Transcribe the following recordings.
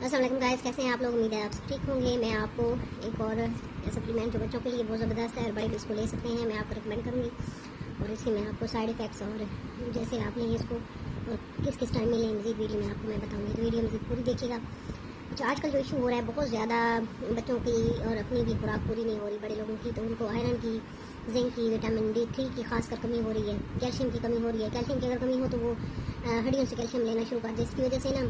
अस्सलाम वालेकुम गाइस, कैसे हैं आप लोग। उम्मीद है आप सब ठीक होंगे। मैं आपको एक और सप्लीमेंट जो बच्चों के लिए बहुत ज़बरदस्त है और बड़े भी इसको ले सकते हैं, मैं आपको रिकमेंड करूँगी। और इसकी मैं आपको साइड इफ़ेक्ट्स और जैसे आप लेंगे इसको और किस किस टाइम में लेंगे मज़ीद वीडियो में आपको मैं बताऊँगी, तो वीडियो मज़ीद पूरी देखिएगा। अच्छा, आजकल जो इशू हो रहा है बहुत ज़्यादा बच्चों की और अपनी भी खुराक पूरी नहीं हो रही, बड़े लोगों की, तो उनको आयरन की, जिंक की, विटामिन D3 की खासकर कमी हो रही है, कैल्शियम की कमी हो रही है। कैल्शियम की अगर कमी हो तो वो हड्डियों से कैल्शियम लेना शुरू कर दे, जिसकी वजह से ना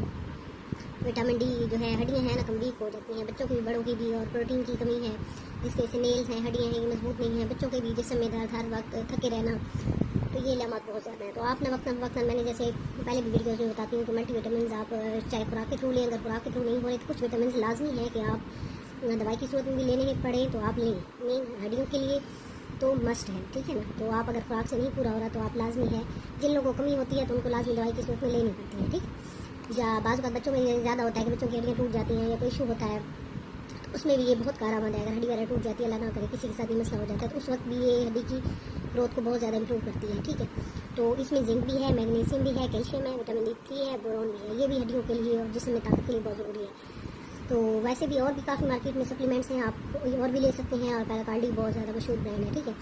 विटामिन D जो है हड्डियाँ हैं ना कम वीक हो जाती हैं, बच्चों की भी बड़ों की भी। और प्रोटीन की कमी है जिसकी वजह से नेल्स हैं, हड्डियाँ हैं, ये मजबूत नहीं है, बच्चों के भी जिस्म में दर्द, हर वक्त थके रहना, तो ये लामत बहुत ज़्यादा है। तो आप ना वक्तन मैंने जैसे पहले भी वीडियोज़ में बताती हूँ कि मल्टी विटामिन आप चाहे खुराक के थ्रू लें, अगर खुराक के थ्रू नहीं हो रहे तो कुछ विटामिन लाजमी है कि आप दवाई की सूरत में भी लेने पड़े तो आप लें। मेन हड्डियों के लिए तो मस्ट है, ठीक है ना। तो आप अगर खुराक से नहीं पूरा हो रहा तो आप लाजमी है, जिन लोगों को कमी होती है तो उनको लाजमी दवाई की सूरत में लेनी पड़ती है, ठीक। या बाज़ बात बच्चों में ये ज़्यादा होता है कि बच्चों की हड्डियाँ टूट जाती हैं या कोई इशू होता है, तो उसमें भी ये बहुत कारआमद है। अगर हड्डी वगैरह टूट जाती है, अल्लाह ना करे किसी के साथ भी मसला हो जाता है, तो उस वक्त भी ये हड्डी की ग्रोथ को बहुत ज़्यादा इंप्रूव करती है, ठीक है। तो इसमें जिंक भी है, मैग्नीशियम भी है, कैल्शियम है, विटामिन D3 है, बोरोन भी है, ये भी हड्डियों के लिए और जिस्म में ताकत के लिए बहुत ज़रूरी है। तो वैसे भी और भी काफ़ी मार्केट में सप्लीमेंट्स हैं, आप और भी ले सकते हैं, और पैराकार्डी बहुत ज़्यादा मशहूर ब्रांड है, ठीक है।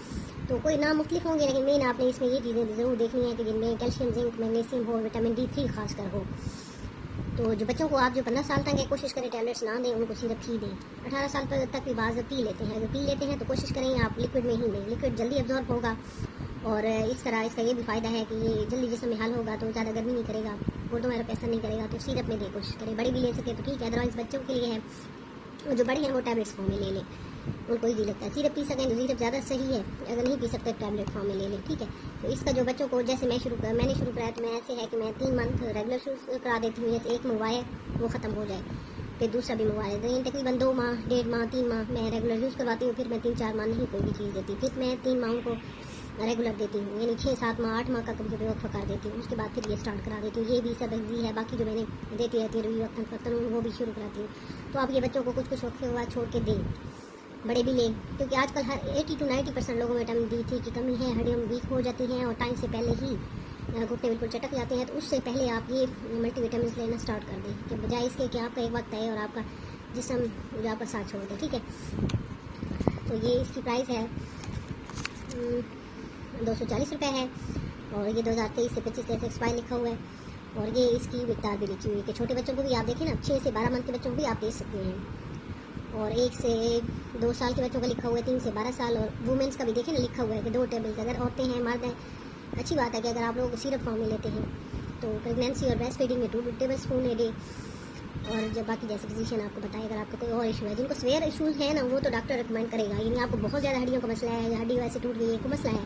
तो कोई नाम मुख्तलिफ होंगे, लेकिन मेन आपने इसमें ये चीज़ें ज़रूर देखनी है कि जिनमें कैल्शियम, जिंक, मैग्नीशियम हो, विटामिन D3 खासकर हो। तो जो बच्चों को आप जो 15 साल तक है कोशिश करें टैबलेट्स ना दें, उनको सिर्फ ही दें। 18 साल तक भी बाज़ पी लेते हैं, अगर पी लेते हैं तो कोशिश करें आप लिक्विड में ही दें, लिक्विड जल्दी अब्जॉर्ब होगा। और इस तरह इसका ये भी फ़ायदा है कि ये जल्दी जिस्म में हल होगा, तो ज़्यादा गर्मी नहीं करेगा, गुर्दों में असर नहीं करेगा, तो सिरप में दें कोशिश करें। बड़े भी ले सके तो ठीक है, अदरवाइज़ बच्चों के लिए है, जो बड़े हैं वो टैबलेट्स फॉर्म में ले लें, उनको ईजी लगता है। सिरप पी सकें तो सिरप ज़्यादा सही है, अगर नहीं पी सकते टैबलेट फॉर्म में ले लें, ठीक है। तो इसका जो बच्चों को जैसे मैंने शुरू कराया तो मैं ऐसे है कि मैं 3 मंथ रेगुलर शूज़ करा देती हूँ, जैसे एक मंगवाए वो ख़त्म हो जाए फिर दूसरा भी मंगवा लेते हैं। तकरीबन 2 माह, 1.5 माह, 3 माह मैं रेगुलर यूज़ करवाती हूँ, फिर मैं 3-4 माह नहीं कोई भी चीज़ देती, फिर मैं 3 माह को रेगुलर देती हूँ, यानी 6-7 माह, 8 माह का कभी कभी वक्फा कर देती हूँ, उसके बाद फिर ये स्टार्ट करा देती हूँ। ये भी सब ईजी है, बाकी जो मैंने देती रहती है रिव्यू वक्तन वो भी शुरू कराती हूँ। तो आप ये बच्चों को कुछ कुछ वक्त के बाद छोड़ के दें, बड़े भी लें, क्योंकि आजकल हर 80 to 90% लोगों में विटामिन D3 की कमी है, हड्डियाँ वीक हो जाती हैं और टाइम से पहले ही घुटने बिल्कुल चटक जाते हैं। तो उससे पहले आप ये मल्टीविटामिन लेना स्टार्ट कर दें, कि बजाय इसके कि आपका एक वक्त है और आपका जिस्म जो आपका साथ छोड़ दे, ठीक है। तो ये इसकी प्राइस है 240 रुपये है, और ये 2023 से 25 तक एक्सपायर लिखा हुआ है। और ये इसकी मिकदार भी लिखी हुई है कि छोटे बच्चों को भी आप देखें ना, 6 से 12 मंथ के बच्चों को भी आप दे सकते हैं, और 1 से 2 साल के बच्चों का लिखा हुआ है, 3 से 12 साल। और वुमेंस का भी देखें ना, लिखा हुआ है कि 2 टेबल्स, अगर औरतें हैं मर्द हैं, अच्छी बात है कि अगर आप लोग सिरप फॉर्म में लेते हैं तो प्रेगनेंसी और ब्रेस्ट फीडिंग में 2 टेबल स्पून ए डे। और जब बाकी जैसे फिजिशियन आपको बताए, अगर आपको कोई और इशू है, जिनको स्वेयर इशूज़ है ना, वो तो डॉक्टर रिकमेंड करेगा, यानी आपको बहुत ज़्यादा हड्डियों का मसला है या हड्डी वैसे टूट गई है, कोई मसला है,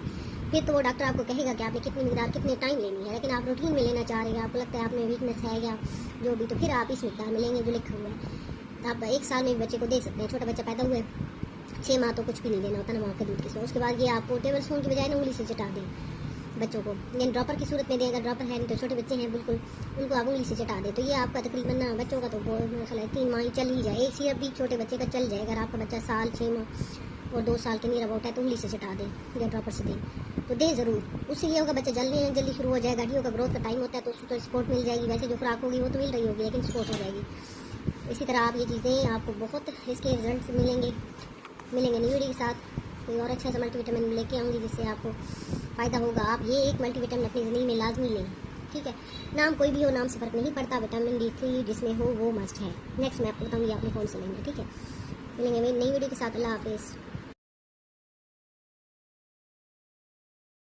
फिर तो वो डॉक्टर आपको कहेगा कि आपने कितनी मिकदार कितने टाइम लेनी है। लेकिन आप रूटीन में लेना चाह रहे हैं, आपको लगता है आप में वीकनेस है या जो भी, तो फिर आप इस मिकदार में लेंगे जो लिखा हुआ है। आप 1 साल में बच्चे को दे सकते हैं, छोटा बच्चा पैदा हुआ है 6 माह तो कुछ भी नहीं देना होता ना, माँ के दूध की। उसके बाद ये आपको टेबल स्पून की बजाय ना उंगली से चटा दें बच्चों को, यानी ड्रॉपर की सूरत में दें। अगर ड्रॉपर है नहीं तो छोटे बच्चे हैं बिल्कुल, उनको आप उंगली से चटा दें, तो ये आपका तकरीबन ना बच्चों का तो मेरा ख्याल है 3 माह ही चल ही जाए, एक सिरप भी छोटे बच्चे का चल जाए। अगर आपका बच्चा साल, 6 माह और 2 साल के नियर अबाउट है तो उंगली से चटा दें या ड्रॉपर से दें, तो दें ज़रूर। उससे ये होगा बच्चा जल्दी शुरू हो जाएगा, हड्डियों का ग्रोथ का टाइम होता है तो उसको तो सपोर्ट मिल जाएगी। वैसे जो खुराक होगी वो तो मिल रही होगी, लेकिन सपोर्ट हो जाएगी। इसी तरह आप ये चीज़ें आपको बहुत इसके रिजल्ट मिलेंगे नई वीडियो के साथ। कोई और अच्छा सा मल्टीविटामिन लेके आऊँगी जिससे आपको फ़ायदा होगा। आप ये एक मल्टीविटामिन अपनी ज़िंदगी में लाजमी लें, ठीक है। नाम कोई भी हो, नाम से फ़र्क नहीं पड़ता, विटामिन D3 जिसमें हो वो मस्ट है। नेक्स्ट मैं आपको बताऊँगी आपने कौन से लेंगे, ठीक है। मिलेंगे नई वीडियो के साथ। अल्लाह हाफिज़।